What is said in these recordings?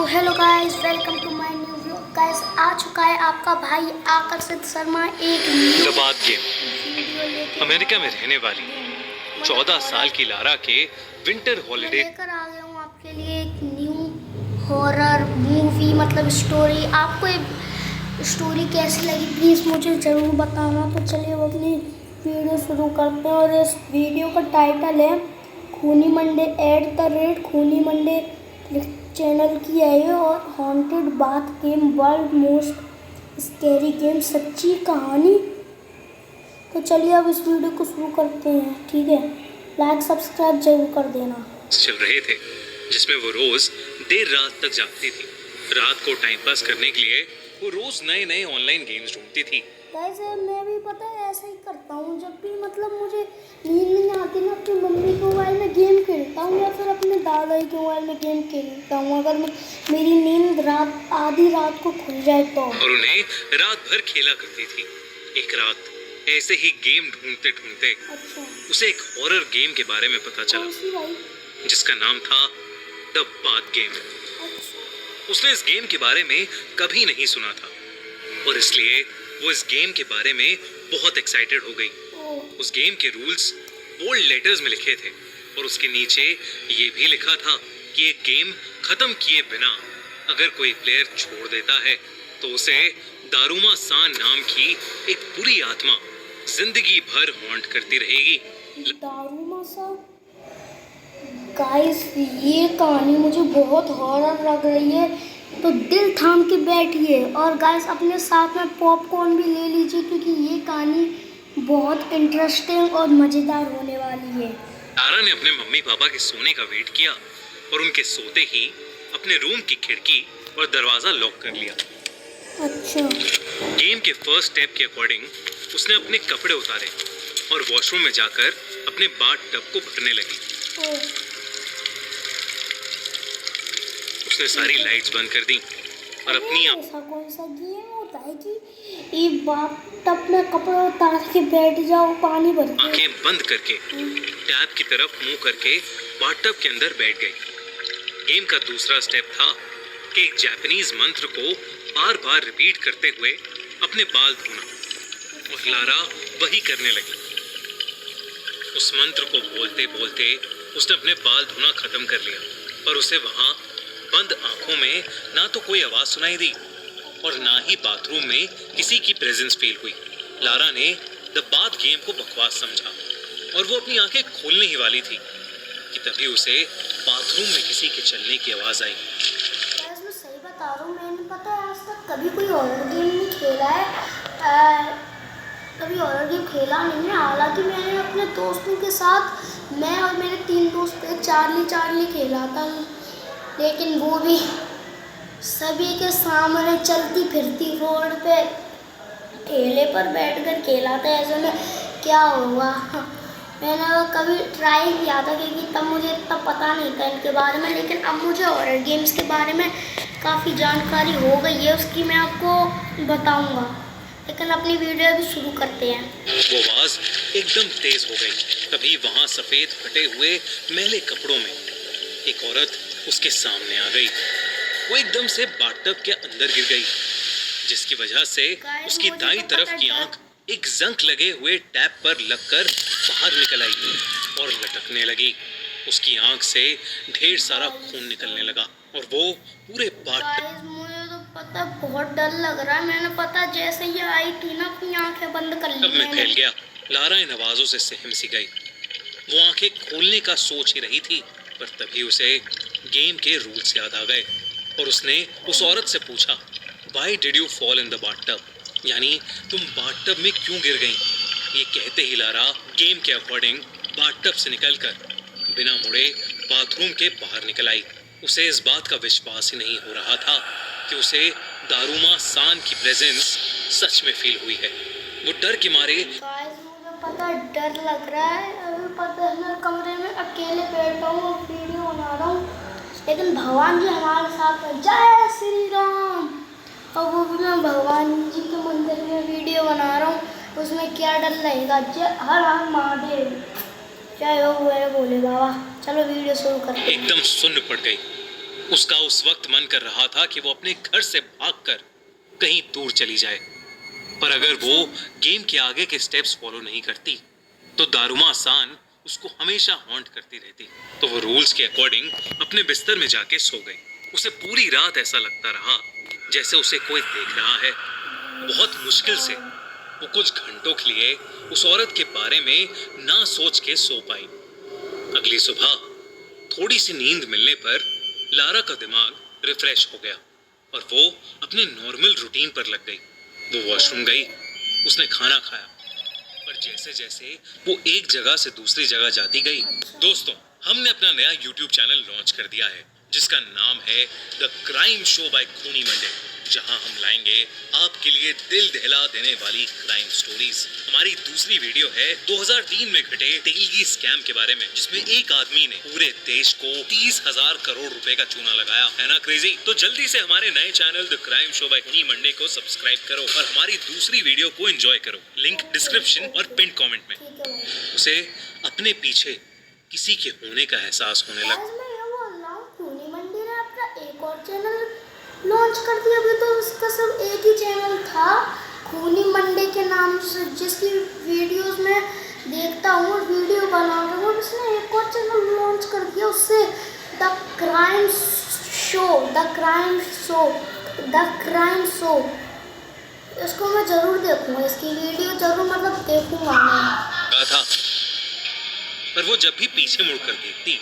Hello guys, welcome to my new vlog. Guys, आ चुका है आपका भाई आकर्षित शर्मा एक न्यू दबाद गेम। वीडियो लेके अमेरिका में रहने वाली 14 साल की लारा के विंटर हॉलिडे लेकर आ गया हूँ आपके लिए एक न्यू हॉरर मूवी, मतलब स्टोरी। आपको एक स्टोरी कैसी लगी प्लीज़ मुझे ज़रूर बताना। तो चलिए अब अपनी वीडियो शुरू करते हैं। और इस वीडियो का टाइटल है खूनी मंडे @खूनी मंडे चैनल की है ये, और haunted bath game, world most scary game, सच्ची कहानी। तो चलिए अब इस वीडियो को शुरू करते हैं, ठीक है। लाइक सब्सक्राइब जरूर कर देना। चल रहे थे जिसमें वो रोज देर रात तक जागती थी। रात को टाइम पास करने के लिए वो रोज नए नए ऑनलाइन गेम्स ढूंढती थी। वैसे मैं भी पता है ऐसा ही करता हूँ। जब भी मतलब मुझे नींद नहीं आती ना, अपनी मम्मी के मोबाइल में गेम खेलता हूँ या फिर अपने दादा के मोबाइल में गेम खेलता हूँ, अगर मेरी नींद आधी रात को खुल जाए तो। और उन्हें रात भर खेला करती थी। एक रात ऐसे ही गेम ढूंढते ढूंढते अच्छा, उसे एक हॉरर गेम के बारे में पता चला, कौन सी भाई? जिसका नाम था द बाथ गेम। अच्छा, उसने इस गेम के बारे में कभी नहीं सुना था और इसलिए वो इस गेम के बारे में बहुत एक्साइटेड हो गई। उस गेम के रूल्स बोल्ड लेटर्स में लिखे थे और उसके नीचे ये भी लिखा था कि ये गेम खत्म किए बिना अगर कोई प्लेयर छोड़ देता है तो उसे दारूमा सान नाम की एक बुरी आत्मा जिंदगी भर हॉन्ट करती रहेगी। दारूमा सा। गाइस, ये कहानी मुझे बहुत हॉरर लग रही है, तो दिल थाम के बैठिए। और गाइस, अपने साथ में पॉपकॉर्न भी ले लीजिए, क्योंकि ये कहानी बहुत इंटरेस्टिंग और मज़ेदार होने वाली है। तारा ने अपने मम्मी पापा के सोने का वेट किया और उनके सोते ही अपने रूम की खिड़की और दरवाजा लॉक कर लिया। अच्छा, गेम के फर्स्ट स्टेप के अकॉर्डिंग उसने अपने कपड़े उतारे और वॉशरूम में जाकर अपने बाथ टब को भरने लगी। उसने सारी लाइट्स बंद कर दी और अपनी ऐसा कौन सा गेम होता है कि ये बाथ टब में कपड़े उतार के बैठ जाओ पानी भर के? आंखें बंद करके टैब की तरफ मुंह करके बाथ टब के अंदर बैठ गई। गेम का दूसरा स्टेप था कि एक जापानीज मंत्र को बार बार रिपीट करते हुए अपने बाल धोना, और लारा वही करने लगी। उस मंत्र को बोलते बोलते उसने अपने बाल धोना खत्म कर लिया, पर उसे वहां बंद आंखों में ना तो कोई आवाज सुनाई दी और ना ही बाथरूम में किसी की प्रेजेंस फील हुई। लारा ने द बाथ गेम को बकवास समझा और वो अपनी आंखें खोलने ही वाली थी कि तभी उसे बाथरूम में किसी के चलने की आवाज आई। मैं सही बता रहा हूँ, मैंने पता है आज तक कभी कोई हॉरर गेम नहीं खेला है। कभी हॉरर गेम खेला नहीं है। हालांकि मैंने अपने दोस्तों के साथ, मैं और मेरे 3 दोस्त थे, चार्ली खेला था, लेकिन वो भी सभी के सामने चलती फिरती रोड पे ठेले पर बैठकर खेला था। ऐसे में क्या हुआ, मैंने वो कभी ट्राई किया था, क्योंकि तब मुझे इतना पता नहीं था इनके बारे में। लेकिन अब मुझे हॉरर गेम्स के बारे में काफ़ी जानकारी हो गई है, उसकी मैं आपको बताऊंगा। लेकिन अपनी वीडियो भी शुरू करते हैं। वो आवाज एकदम तेज हो गई। तभी वहां सफेद फटे हुए मैले कपड़ों में एक औरत उसके सामने आ गई। वो एकदम से बाथटब के अंदर गिर गई, जिसकी वजह से उसकी दाईं तरफ की आंख एक जंक लगे हुए टैप पर लगकर बाहर निकल आई और लटकने लगी। उसकी आंख से ढेर सारा खून निकलने लगा और वो पूरे बाथटब। मुझे तो पता बहुत डर लग रहा है। मैंने पता जैसे ही आई थी ना, अपनी आंखें बंद कर ली में फैल गया। लारा इन आवाजों से सहम सी गई। वो आंखें खोलने का सोच ही रही थी, पर तभी उसे गेम के रूल्स याद आ गए और उसने उस औरत से पूछा, Why did you fall in the bathtub? यानी तुम बाथटब में क्यों गिर गई? ये कहते ही लारा गेम के अकॉर्डिंग बाथटब से निकलकर बिना मुड़े बाथरूम के बाहर निकल आई। उसे इस बात का विश्वास ही नहीं हो रहा था कि उसे दारूमा सान की प्रेजेंस सच में फील हुई है। वो डर के मारे, मुझे पता डर लग रहा है। अभी पता है मैं कमरे में अकेले बैठा हूँ और वीडियो बना रहा हूँ, लेकिन भगवान जी हमारे साथ है। जय श्री राम। और वो भी मैं भगवान जी के मंदिर में वीडियो बना रहा हूँ, उसमें क्या डर लगेगा। जय हर हर महादेव, जय हो भोले बाबा। चलो वीडियो शुरू करते हैं। एकदम सुन्न पड़ गई उसका उस वक्त मन कर रहा था कि वो अपने घर से भागकर कहीं दूर चली जाए, पर अगर वो गेम के आगे के स्टेप्स फॉलो नहीं करती तो दारुमा सान उसको हमेशा हॉन्ट करती रहती। तो वो रूल्स के अकॉर्डिंग अपने बिस्तर में जाके सो गई। उसे पूरी रात ऐसा लगता रहा जैसे उसे कोई देख रहा है। बहुत मुश्किल से वो कुछ घंटों के लिए उस औरत के बारे में ना सोच के सो पाई। अगली सुबह थोड़ी सी नींद मिलने पर लारा का दिमाग रिफ्रेश हो गया और वो अपने नॉर्मल रूटीन पर लग गई। वो वॉशरूम गई, उसने खाना खाया, पर जैसे जैसे वो एक जगह से दूसरी जगह जाती गई, दोस्तों हमने अपना नया YouTube चैनल लॉन्च कर दिया है जिसका नाम है द क्राइम शो बाय खूनी मंडे, जहां हम लाएंगे आपके लिए दिल दहला देने वाली क्राइम स्टोरीज। हमारी दूसरी वीडियो है 2003 में घटे तेलगी स्कैम के बारे में, जिसमें एक आदमी ने पूरे देश को 30,000 करोड़ रुपए का चूना लगाया। है ना क्रेजी? तो जल्दी से हमारे नए channel the crime show by खूनी मंडे को सब्सक्राइब करो और हमारी दूसरी वीडियो को एंजॉय करो। लिंक डिस्क्रिप्शन और पिन कॉमेंट में। ठीक है भाई। उसे अपने पीछे किसी के होने का एहसास होने लगा। गाइस, मैं ये बोल रहा हूँ, खूनी मंडी ने अपना एक और चैनल लॉन्च कर दिया। अभी तो उसका सब एक ही चैनल था खूनी मंडी के नाम से, जिसकी वीडियोस में देखता हूँ और वीडियो बना रहा हूँ। उसने एक और चैनल लॉन्च कर दिया, उससे the crime show, the crime show, the crime show. इसको मैं ज़रूर देखूँगा, इसकी वीडियो ज़रूर मतलब देखूँगा मैं। कहा था, पर वो जब भी पीछे मुड़कर देखती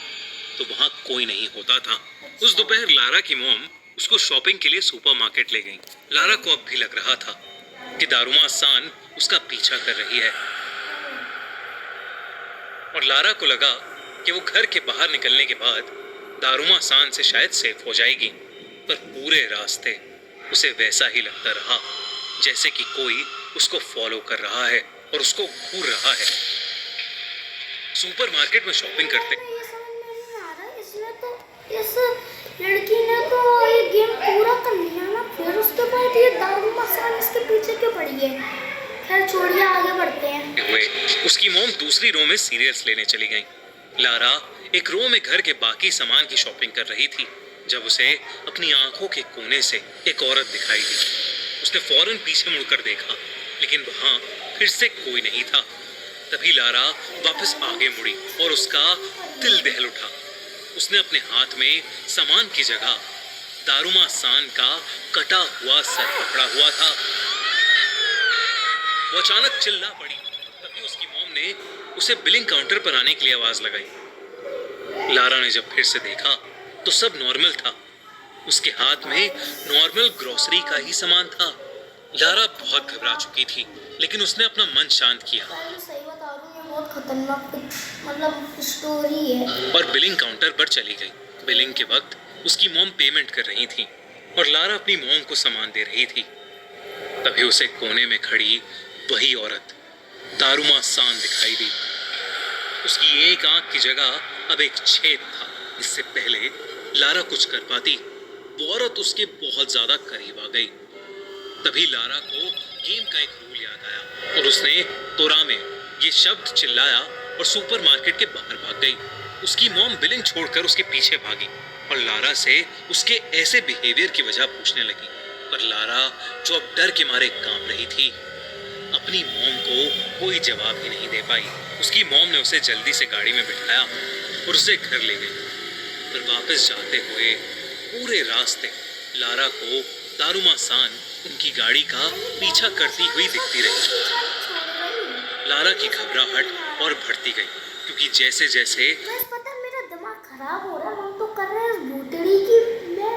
तो वहां कोई नहीं होता था। उस दोपहर लारा की मॉम उसको शॉपिंग के लिए सुपरमार्केट ले गई। लारा को अब भी लग रहा था कि दारुमा सान उसका पीछा कर रही है और लारा को लगा कि वो घर के बाहर निकलने के बाद दारुमा सान से शायद सेफ हो जाएगी, पर पूरे रास्ते उसे वैसा ही लगता रहा जैसे कि कोई उसको फॉलो कर रहा है और उसको घूर रहा है। सुपरमार्केट में शॉपिंग करते ये समझ में नहीं आ रहा, इसने तो इस लड़की ने तो ये गेम पूरा कर लिया ना, फिर उसके बाद ये दारू मसान इसके पीछे क्यों पड़ी है। खैर छोड़िए, आगे बढ़ते हैं। हुए उसकी मॉम दूसरी रो में सीरियल्स लेने चली गई। लारा एक रो में घर के बाकी सामान की शॉपिंग कर रही थी जब उसे अपनी आंखों के कोने से एक औरत दिखाई दी। उसने फौरन पीछे मुड़कर देखा, लेकिन वहां फिर से कोई नहीं था। तभी लारा वापस आगे मुड़ी और उसका दिल दहल उठा। उसने अपने हाथ में सामान की जगह दारुमा सान का कटा हुआ सर पकड़ा हुआ था। वो अचानक चिल्ला पड़ी। तभी उसकी मॉम ने उसे बिलिंग काउंटर पर आने के लिए आवाज लगाई। लारा ने जब फिर से देखा तो सब नॉर्मल था। उसके हाथ में नॉर्मल ग्रोसरी का ही सामान था। लारा बहुत घबरा चुकी थी, लेकिन उसने अपना मन शांत किया भाई सही बता रहा हूँ, ये बहुत खतरनाक मतलब स्टोरी है। और बिलिंग काउंटर पर चली गई। बिलिंग के वक्त उसकी मॉम पेमेंट कर रही थी और लारा अपनी मॉम को सामान दे रही थी। तभी उसे कोने में खड़ी वही औरत दारुमा सान दिखाई दी। उसकी एक आंख की जगह अब एक छेद था। इससे पहले लारा कुछ कर पाती, वो औरत उसके बहुत ज्यादा करीब आ गई। तभी लारा को गेम का एक रूल याद आया और उसने तोरामे ये शब्द चिल्लाया और सुपरमार्केट के बाहर भाग गई। उसकी मॉम बिलिंग छोड़कर उसके पीछे भागी और लारा से उसके ऐसे बिहेवियर की वजह पूछने लगी। पर लारा, जो अब डर के मारे कांप रही थी, अपनी मॉम को कोई जवाब ही नहीं दे पाई। उसकी मॉम ने उसे जल्दी से गाड़ी में बिठाया और उसे घर ले गई। पर वापस जाते हुए पूरे रास्ते लारा को दारुमा सान उनकी गाड़ी का पीछा करती हुई दिखती रही। लारा की घबराहट और बढ़ती गई, क्योंकि जैसे जैसे बस पता है, मेरा दिमाग खराब हो रहा है। हम तो कर रहे हैं इस भूतड़ी की, मैं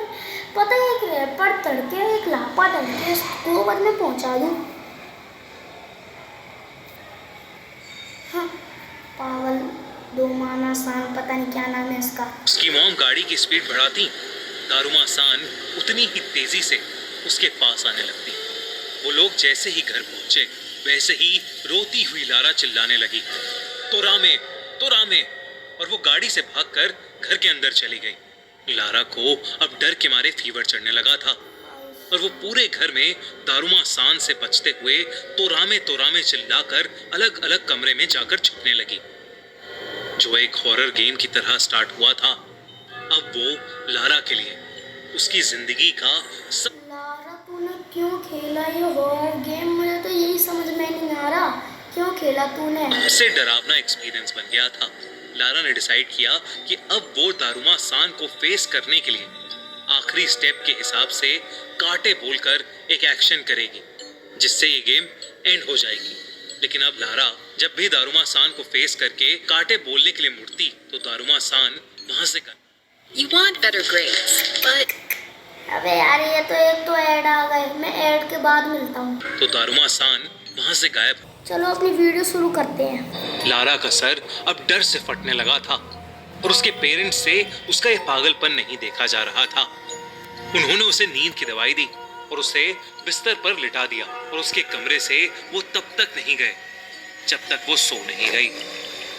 पता है एक रैपर तड़के एक लापा तड़के इसको बदले पहुंचा दूं। हाँ, पागल दो माना सान, पता नहीं क्या नाम है इसका। उसकी मॉम गाड़ी की स्पीड बढ़ाती, दारुमा सान उतनी ही तेजी से उसके पास आने लगती। वो लोग जैसे ही घर पहुंचे वैसे ही रोती हुई लारा चिल्लाने लगी, तोरामे तोरामे, और वो गाड़ी से भागकर घर के अंदर चली गई। लारा को अब डर के मारे फीवर चढ़ने लगा था और वो पूरे घर में दारुमा सान से बचते हुए तोरामे तोरामे चिल्लाकर अलग अलग कमरे में जाकर छुपने लगी, जो एक हॉरर गेम की तरह स्टार्ट हुआ था। अब वो लारा के लिए उसकी जिंदगी का सब लारा, तूने क्यों खेला ये हॉरर गेम? मुझे तो यही समझ में नहीं आ रहा, क्यों खेला तूने? से डरावना एक्सपीरियंस बन गया था। लारा ने डिसाइड किया कि अब वो दारुमा सान को फेस करने के लिए आखिरी स्टेप के हिसाब से काटे बोलकर एक एक्शन करेगी, जिससे ये गेम एंड हो जाएगी। लेकिन अब लारा जब भी दारुमा सान को फेस करके काटे बोलने के लिए मुड़ती तो दारुमा सान वहां से कर You want better grades, but अबे यार, ये तो एक तो ऐड आ गए, मैं ऐड के बाद मिलता हूँ। तो दारुमा सान वहां से गायब। चलो अपनी वीडियो शुरू करते हैं। लारा का सर अब डर से फटने लगा था और उसके पेरेंट्स से उसका यह पागलपन नहीं देखा जा रहा था। उन्होंने उसे नींद की दवाई दी और उसे बिस्तर पर लिटा दिया और उसके कमरे से वो तब तक नहीं गए जब तक वो सो नहीं गई।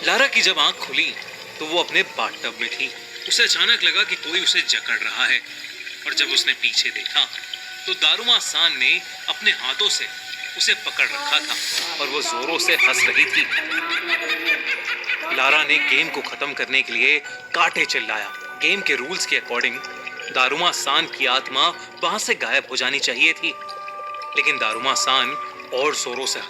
लारा की जब आंख खुली तो वो अपने बाथटब में थी। उसे अचानक लगा कि कोई उसे जकड़ रहा है और जब उसने पीछे देखा तो दारुमा सान ने अपने हाथों से उसे पकड़ रखा था और वो जोरों से हंस रही थी। लारा ने गेम को खत्म करने के लिए काटे चिल्लाया। गेम के रूल्स के अकॉर्डिंग दारुमा सान की आत्मा वहां से गायब हो जानी चाहिए थी, लेकिन दारुमा सान और जोरों से